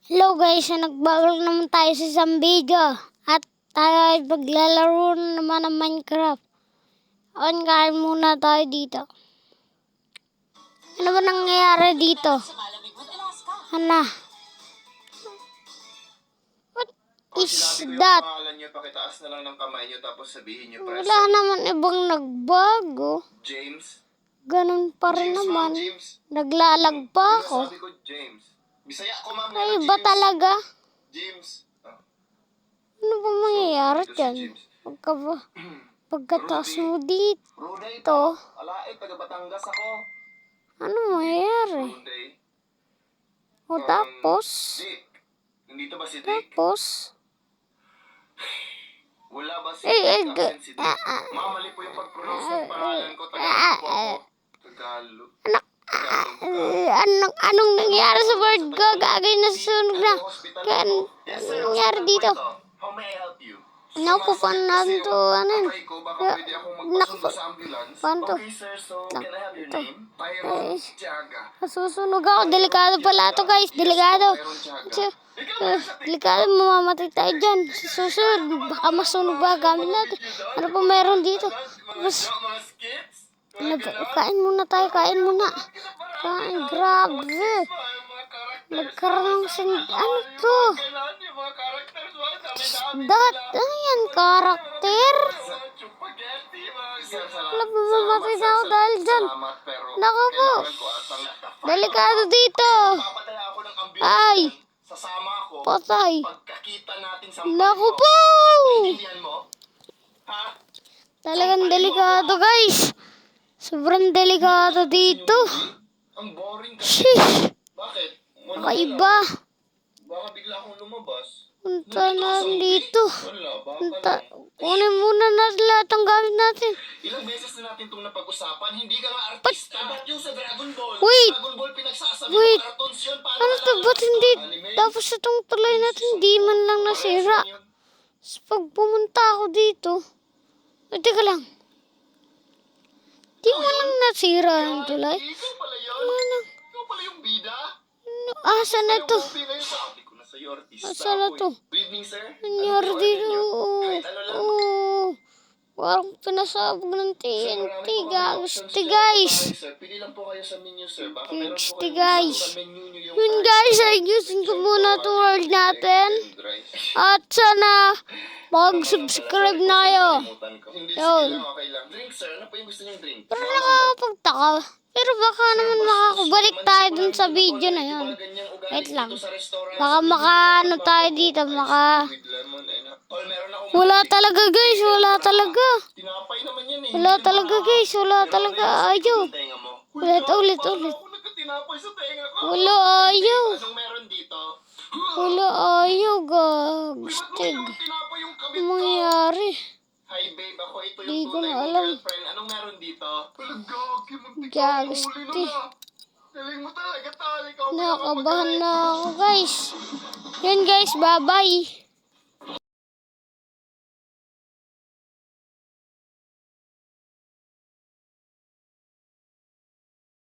Hello guys, nagbago naman tayo sa isang video at tayo ay maglalaro naman ng Minecraft. Kain muna tayo dito. Ano ba nangyayari dito? Ano? What is that? Pakitaas na lang ng kamay niyo tapos sabihin niyo present. Wala naman ibang nagbago. James? Ganun pa rin James, naman. Ma'am, James. Naglalag pa ako. Sabi ko, James. Bisaya ko, ma'am. Ay, James. ba talaga? James. Ano ba mangyayari ito si dyan? James. Pagkataas mo Ruday dito, Alae, taga Batangas ako. ano mangyayari? Ruday. O tapos? Dick. Nandito ba si Dick? Tapos? Wala ba si Eh, Dick? Absent si Dick. Mali po yung pag-pronounce ng pangalan ko. Tagalog po ako. Tagalog. Anong nangyari sa word ko? Gagawin na sunog na. Anong nangyari dito? How may I help you? Nakupan natin to. Ano yun? Baka pwede akong magpasundo sa ambulance. Paano to? Okay, sir. So, can I have your name? Tyron Tiaga. Susunog ako. Delikado pala to guys. Delikado. Delikado. Mamamatay tayo dyan. Sa susunod. Baka masunog ba gamit natin. Ano pa meron dito? Tapos, kain muna tayo. Kain muna. Kain. Grabe. Nagkaroon ng ano to? Ano yan? Karakter? Wala pa mamatay na ako dahil dyan. Naku po. Delikado dito. Ay. Patay. Naku po. Talagang delikado guys. Sobrang delikado dito. Sheesh. Bakit? Kakaiba. Baka bigla akong lumabas. Punta na dito. Wala, Kunin muna natin lahat ng gamit natin. Ilang beses na natin itong napag-usapan, hindi ka nga artista. Ba't yung sa Dragon Ball? Wait. Dragon Ball pinagsasabi Wait. ng cartoons yun. Ano to? Ba't hindi? Tapos itong tuloy natin, hindi man lang nasira. Tapos pag pumunta ako dito, teka lang. Di mo lang nasira ang tulay. Ikaw pala yun? Ano? Ikaw pala yung bida? Asan na to? Sabi ko na sa'yo, artista. Asan na to? Good evening, sir. Nangyari dito. Kahit ano lang. Parang pinasabog ng TNT. Gusti Sir, guys. pili lang po kayo sa menu, sir. Baka meron po Gusti kayo guys. sa menu nyo yung Yun guys, ayusin ko muna itong world natin. At sana mag-subscribe na kayo. Hindi, Yun. sige lang, okay lang. Drink, sir. Ano po yung gusto niyong drink? Pero nakakapagtaka. Pero baka naman makakabalik tayo dun sa video na yun. Wait lang. Baka makaano tayo dito. Wala talaga guys. Wala talaga. Tinapay naman yan eh. Wala talaga guys. Wala talaga. Ayaw. Tenga mo. Ulit. Ako nagkatinapay sa tenga ko. Wala ayaw. Anong meron dito? Wala ayaw. Gustig. Tinapay yung kabit Ano ko. mangyari? Hi babe, ako ito Di yung ko tunay na mong alam. girlfriend. Anong meron dito? Gagi, magtikap Gagi. huli na na. Galing mo talaga, tali ka. Nakabahan na ako guys. Yun guys. Bye bye.